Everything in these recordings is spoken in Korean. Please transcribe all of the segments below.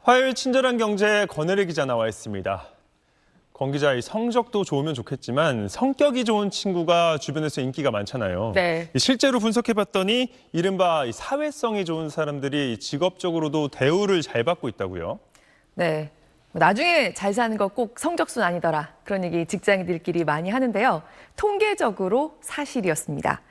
화요일 친절한 경제 권혜리 기자 나와 있습니다. 권 기자, 이 성적도 좋으면 좋겠지만 성격이 좋은 친구가 주변에서 인기가 많잖아요. 네. 실제로 분석해봤더니 이른바 사회성이 좋은 사람들이 직업적으로도 대우를 잘 받고 있다고요. 네. 나중에 잘 사는 거 꼭 성적순 아니더라. 그런 얘기 직장인들끼리 많이 하는데요. 통계적으로 사실이었습니다.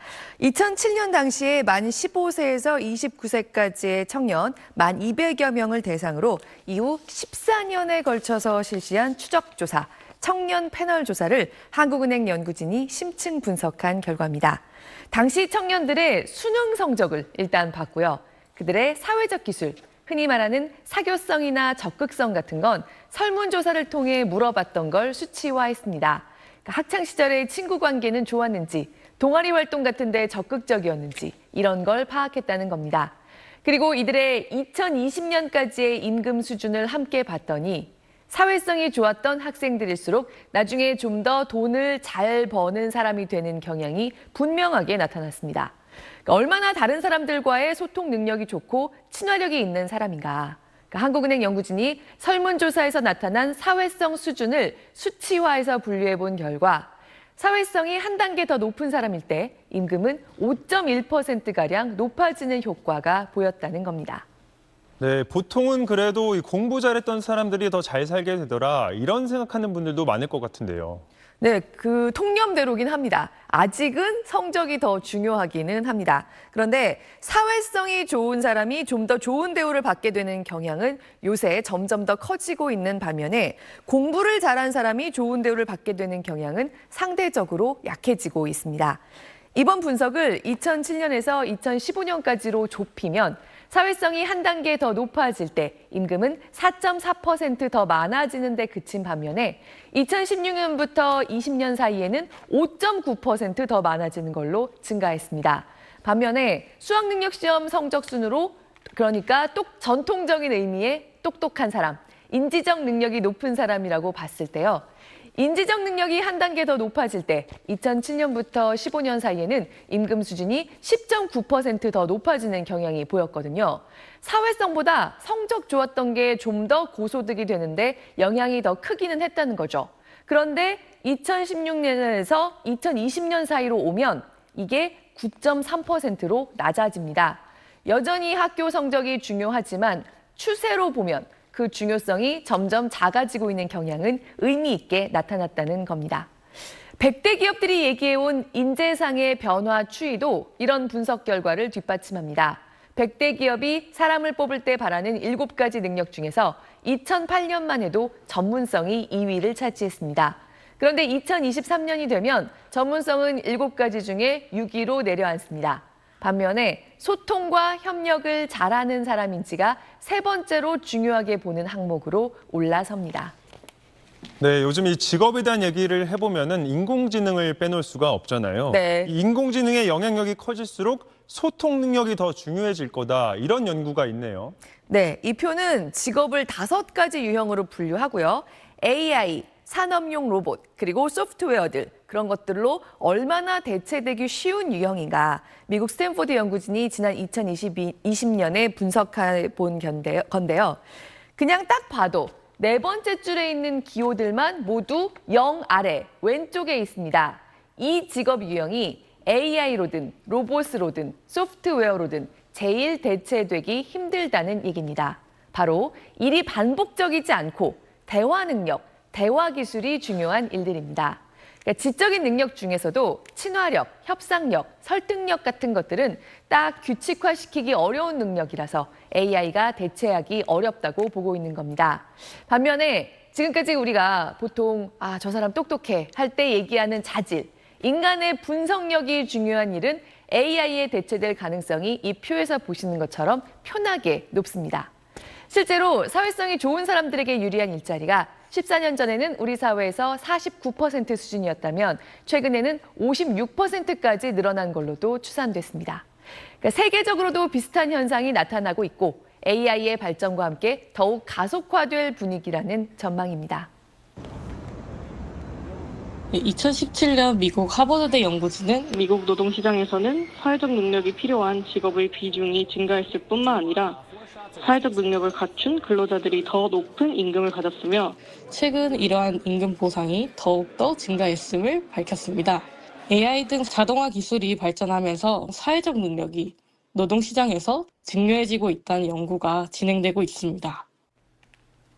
2007년 당시에 만 15세에서 29세까지의 청년 만 200여 명을 대상으로 이후 14년에 걸쳐서 실시한 추적조사, 청년 패널 조사를 한국은행 연구진이 심층 분석한 결과입니다. 당시 청년들의 수능 성적을 일단 봤고요. 그들의 사회적 기술, 흔히 말하는 사교성이나 적극성 같은 건 설문조사를 통해 물어봤던 걸 수치화했습니다. 학창 시절의 친구 관계는 좋았는지, 동아리 활동 같은 데 적극적이었는지 이런 걸 파악했다는 겁니다. 그리고 이들의 2020년까지의 임금 수준을 함께 봤더니 사회성이 좋았던 학생들일수록 나중에 좀 더 돈을 잘 버는 사람이 되는 경향이 분명하게 나타났습니다. 얼마나 다른 사람들과의 소통 능력이 좋고 친화력이 있는 사람인가. 한국은행 연구진이 설문조사에서 나타난 사회성 수준을 수치화해서 분류해 본 결과 사회성이 한 단계 더 높은 사람일 때 임금은 5.1%가량 높아지는 효과가 보였다는 겁니다. 네, 보통은 그래도 이 공부 잘했던 사람들이 더 잘 살게 되더라, 이런 생각하는 분들도 많을 것 같은데요. 네, 그 통념대로긴 합니다. 아직은 성적이 더 중요하기는 합니다. 그런데 사회성이 좋은 사람이 좀 더 좋은 대우를 받게 되는 경향은 요새 점점 더 커지고 있는 반면에 공부를 잘한 사람이 좋은 대우를 받게 되는 경향은 상대적으로 약해지고 있습니다. 이번 분석을 2007년에서 2015년까지로 좁히면 사회성이 한 단계 더 높아질 때 임금은 4.4% 더 많아지는 데 그친 반면에 2016년부터 20년 사이에는 5.9% 더 많아지는 걸로 증가했습니다. 반면에 수학능력시험 성적 순으로 그러니까 전통적인 의미의 똑똑한 사람, 인지적 능력이 높은 사람이라고 봤을 때요. 인지적 능력이 한 단계 더 높아질 때 2007년부터 15년 사이에는 임금 수준이 10.9% 더 높아지는 경향이 보였거든요. 사회성보다 성적 좋았던 게 좀 더 고소득이 되는데 영향이 더 크기는 했다는 거죠. 그런데 2016년에서 2020년 사이로 오면 이게 9.3%로 낮아집니다. 여전히 학교 성적이 중요하지만 추세로 보면 그 중요성이 점점 작아지고 있는 경향은 의미 있게 나타났다는 겁니다. 100대 기업들이 얘기해온 인재상의 변화 추이도 이런 분석 결과를 뒷받침합니다. 100대 기업이 사람을 뽑을 때 바라는 7가지 능력 중에서 2008년만 해도 전문성이 2위를 차지했습니다. 그런데 2023년이 되면 전문성은 7가지 중에 6위로 내려앉습니다. 반면에 소통과 협력을 잘하는 사람인지가 3번째로 중요하게 보는 항목으로 올라섭니다. 네, 요즘 이 직업에 대한 얘기를 해보면은 인공지능을 빼놓을 수가 없잖아요. 네. 이 인공지능의 영향력이 커질수록 소통 능력이 더 중요해질 거다, 이런 연구가 있네요. 네, 이 표는 직업을 5가지 유형으로 분류하고요. AI, 산업용 로봇, 그리고 소프트웨어들, 그런 것들로 얼마나 대체되기 쉬운 유형인가. 미국 스탠포드 연구진이 지난 2020년에 분석해 본 건데요. 그냥 딱 봐도 4번째 줄에 있는 기호들만 모두 0 아래 왼쪽에 있습니다. 이 직업 유형이 AI로든 로봇으로든 소프트웨어로든 제일 대체되기 힘들다는 얘기입니다. 바로 일이 반복적이지 않고 대화 능력, 대화 기술이 중요한 일들입니다. 그러니까 지적인 능력 중에서도 친화력, 협상력, 설득력 같은 것들은 딱 규칙화시키기 어려운 능력이라서 AI가 대체하기 어렵다고 보고 있는 겁니다. 반면에 지금까지 우리가 보통 저 사람 똑똑해 할 때 얘기하는 자질, 인간의 분석력이 중요한 일은 AI에 대체될 가능성이 이 표에서 보시는 것처럼 편하게 높습니다. 실제로 사회성이 좋은 사람들에게 유리한 일자리가 14년 전에는 우리 사회에서 49% 수준이었다면 최근에는 56%까지 늘어난 걸로도 추산됐습니다. 그러니까 세계적으로도 비슷한 현상이 나타나고 있고 AI의 발전과 함께 더욱 가속화될 분위기라는 전망입니다. 2017년 미국 하버드대 연구진은 미국 노동시장에서는 사회적 능력이 필요한 직업의 비중이 증가했을 뿐만 아니라 사회적 능력을 갖춘 근로자들이 더 높은 임금을 가졌으며 최근 이러한 임금 보상이 더욱더 증가했음을 밝혔습니다. AI 등 자동화 기술이 발전하면서 사회적 능력이 노동시장에서 중요해지고 있다는 연구가 진행되고 있습니다.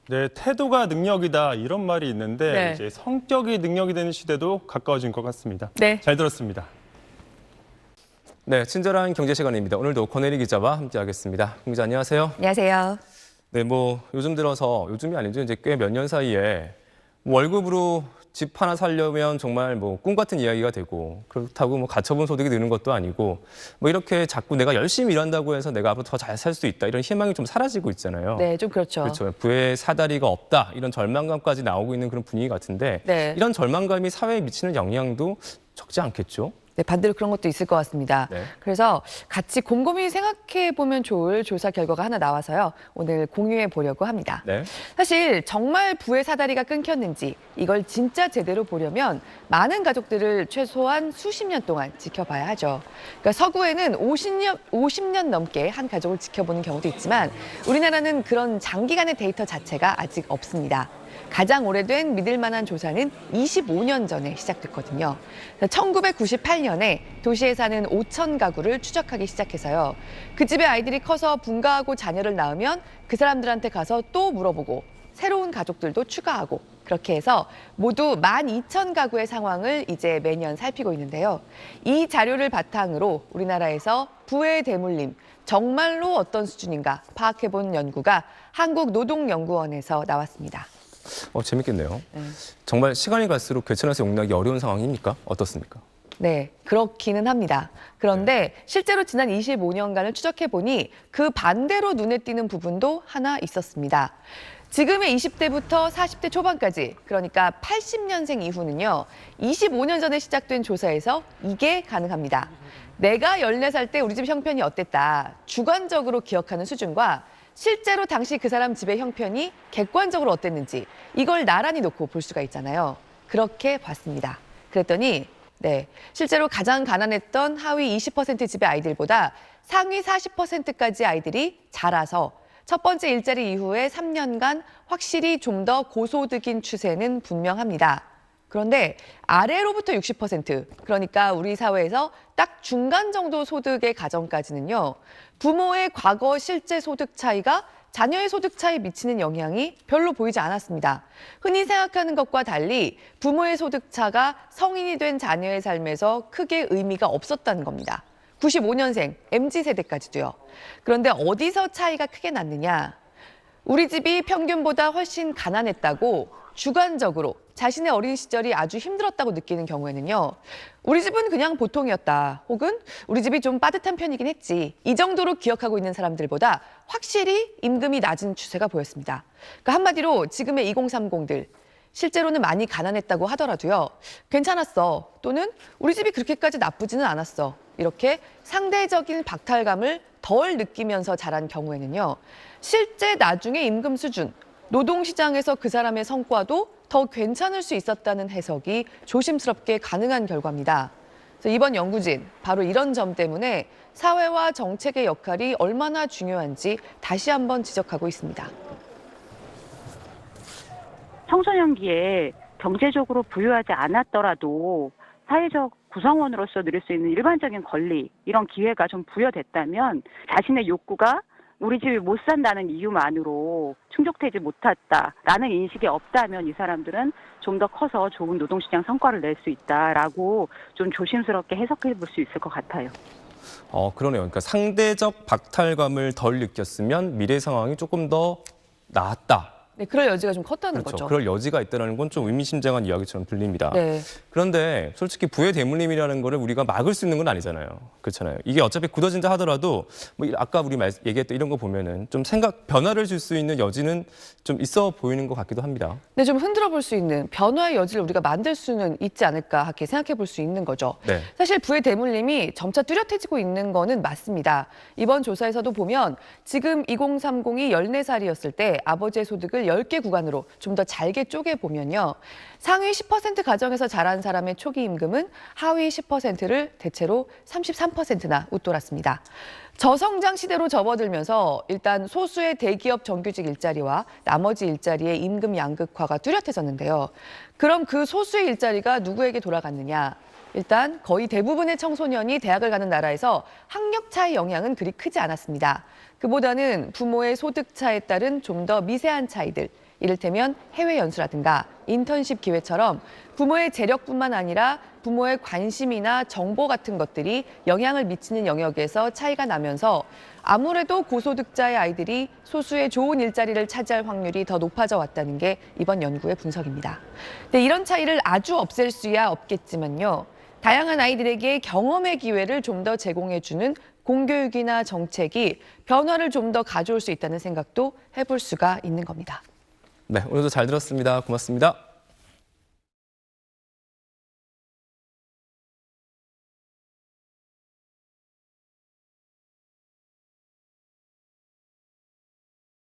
네, 태도가 능력이다 이런 말이 있는데 네. 이제 성격이 능력이 되는 시대도 가까워진 것 같습니다. 네. 잘 들었습니다. 네, 친절한 경제 시간입니다. 오늘도 권혜리 기자와 함께하겠습니다. 기자 안녕하세요. 안녕하세요. 네, 요즘 들어서 요즘이 아니죠. 이제 꽤 몇 년 사이에 월급으로 집 하나 살려면 정말 꿈 같은 이야기가 되고 그렇다고 가처분 소득이 느는 것도 아니고 이렇게 자꾸 내가 열심히 일한다고 해서 내가 앞으로 더 잘 살 수 있다 이런 희망이 좀 사라지고 있잖아요. 네, 좀 그렇죠. 그렇죠. 부의 사다리가 없다 이런 절망감까지 나오고 있는 그런 분위기 같은데 네. 이런 절망감이 사회에 미치는 영향도 적지 않겠죠. 네, 반대로 그런 것도 있을 것 같습니다. 네. 그래서 같이 곰곰이 생각해 보면 좋을 조사 결과가 하나 나와서요. 오늘 공유해 보려고 합니다. 네. 사실 정말 부의 사다리가 끊겼는지 이걸 진짜 제대로 보려면 많은 가족들을 최소한 수십 년 동안 지켜봐야 하죠. 그러니까 서구에는 50년 넘게 한 가족을 지켜보는 경우도 있지만 우리나라는 그런 장기간의 데이터 자체가 아직 없습니다. 가장 오래된 믿을 만한 조사는 25년 전에 시작됐거든요. 1998년에 도시에 사는 5천 가구를 추적하기 시작해서요. 그 집의 아이들이 커서 분가하고 자녀를 낳으면 그 사람들한테 가서 또 물어보고 새로운 가족들도 추가하고 그렇게 해서 모두 12,000가구의 상황을 이제 매년 살피고 있는데요. 이 자료를 바탕으로 우리나라에서 부의 대물림, 정말로 어떤 수준인가 파악해본 연구가 한국노동연구원에서 나왔습니다. 재밌겠네요. 네. 정말 시간이 갈수록 개천에서 용납하기 어려운 상황입니까? 어떻습니까? 네, 그렇기는 합니다. 그런데 실제로 지난 25년간을 추적해보니 그 반대로 눈에 띄는 부분도 하나 있었습니다. 지금의 20대부터 40대 초반까지, 그러니까 80년생 이후는요, 25년 전에 시작된 조사에서 이게 가능합니다. 내가 14살 때 우리 집 형편이 어땠다, 주관적으로 기억하는 수준과 실제로 당시 그 사람 집의 형편이 객관적으로 어땠는지 이걸 나란히 놓고 볼 수가 있잖아요. 그렇게 봤습니다. 그랬더니 네, 실제로 가장 가난했던 하위 20% 집의 아이들보다 상위 40%까지 아이들이 자라서 첫 번째 일자리 이후에 3년간 확실히 좀 더 고소득인 추세는 분명합니다. 그런데 아래로부터 60%, 그러니까 우리 사회에서 딱 중간 정도 소득의 가정까지는요, 부모의 과거 실제 소득 차이가 자녀의 소득 차이에 미치는 영향이 별로 보이지 않았습니다. 흔히 생각하는 것과 달리 부모의 소득 차가 성인이 된 자녀의 삶에서 크게 의미가 없었다는 겁니다. 95년생, MZ세대까지도요. 그런데 어디서 차이가 크게 났느냐? 우리 집이 평균보다 훨씬 가난했다고 주관적으로 자신의 어린 시절이 아주 힘들었다고 느끼는 경우에는요. 우리 집은 그냥 보통이었다. 혹은 우리 집이 좀 빠듯한 편이긴 했지. 이 정도로 기억하고 있는 사람들보다 확실히 임금이 낮은 추세가 보였습니다. 그러니까 한마디로 지금의 2030들. 실제로는 많이 가난했다고 하더라도요. 괜찮았어. 또는 우리 집이 그렇게까지 나쁘지는 않았어. 이렇게 상대적인 박탈감을 덜 느끼면서 자란 경우에는요. 실제 나중에 임금 수준, 노동시장에서 그 사람의 성과도 더 괜찮을 수 있었다는 해석이 조심스럽게 가능한 결과입니다. 그래서 이번 연구진, 바로 이런 점 때문에 사회와 정책의 역할이 얼마나 중요한지 다시 한번 지적하고 있습니다. 청소년기에 경제적으로 부유하지 않았더라도 사회적 구성원으로서 누릴 수 있는 일반적인 권리, 이런 기회가 좀 부여됐다면 자신의 욕구가 우리 집이 못 산다는 이유만으로 충족되지 못했다라는 인식이 없다면 이 사람들은 좀 더 커서 좋은 노동시장 성과를 낼 수 있다라고 좀 조심스럽게 해석해 볼 수 있을 것 같아요. 그러네요. 그러니까 상대적 박탈감을 덜 느꼈으면 미래 상황이 조금 더 나았다. 네, 그럴 여지가 좀 컸다는 그렇죠. 거죠. 그럴 여지가 있다는 건 좀 의미심장한 이야기처럼 들립니다. 네. 그런데 솔직히 부의 대물림이라는 거를 우리가 막을 수 있는 건 아니잖아요. 그렇잖아요. 이게 어차피 굳어진다 하더라도 아까 우리 얘기했던 이런 거 보면은 좀 변화를 줄 수 있는 여지는 좀 있어 보이는 것 같기도 합니다. 네, 좀 흔들어 볼 수 있는 변화의 여지를 우리가 만들 수는 있지 않을까 이렇게 생각해 볼 수 있는 거죠. 네. 사실 부의 대물림이 점차 뚜렷해지고 있는 거는 맞습니다. 이번 조사에서도 보면 지금 2030이 14살이었을 때 아버지의 소득을 10개 구간으로 좀 더 잘게 쪼개보면요. 상위 10% 가정에서 자란 사람의 초기 임금은 하위 10%를 대체로 33%나 웃돌았습니다. 저성장 시대로 접어들면서 일단 소수의 대기업 정규직 일자리와 나머지 일자리의 임금 양극화가 뚜렷해졌는데요. 그럼 그 소수의 일자리가 누구에게 돌아갔느냐? 일단 거의 대부분의 청소년이 대학을 가는 나라에서 학력 차이 영향은 그리 크지 않았습니다. 그보다는 부모의 소득 차에 따른 좀 더 미세한 차이들, 이를테면 해외 연수라든가 인턴십 기회처럼 부모의 재력뿐만 아니라 부모의 관심이나 정보 같은 것들이 영향을 미치는 영역에서 차이가 나면서 아무래도 고소득자의 아이들이 소수의 좋은 일자리를 차지할 확률이 더 높아져 왔다는 게 이번 연구의 분석입니다. 근데 이런 차이를 아주 없앨 수야 없겠지만요. 다양한 아이들에게 경험의 기회를 좀 더 제공해주는 공교육이나 정책이 변화를 좀 더 가져올 수 있다는 생각도 해볼 수가 있는 겁니다. 네, 오늘도 잘 들었습니다. 고맙습니다.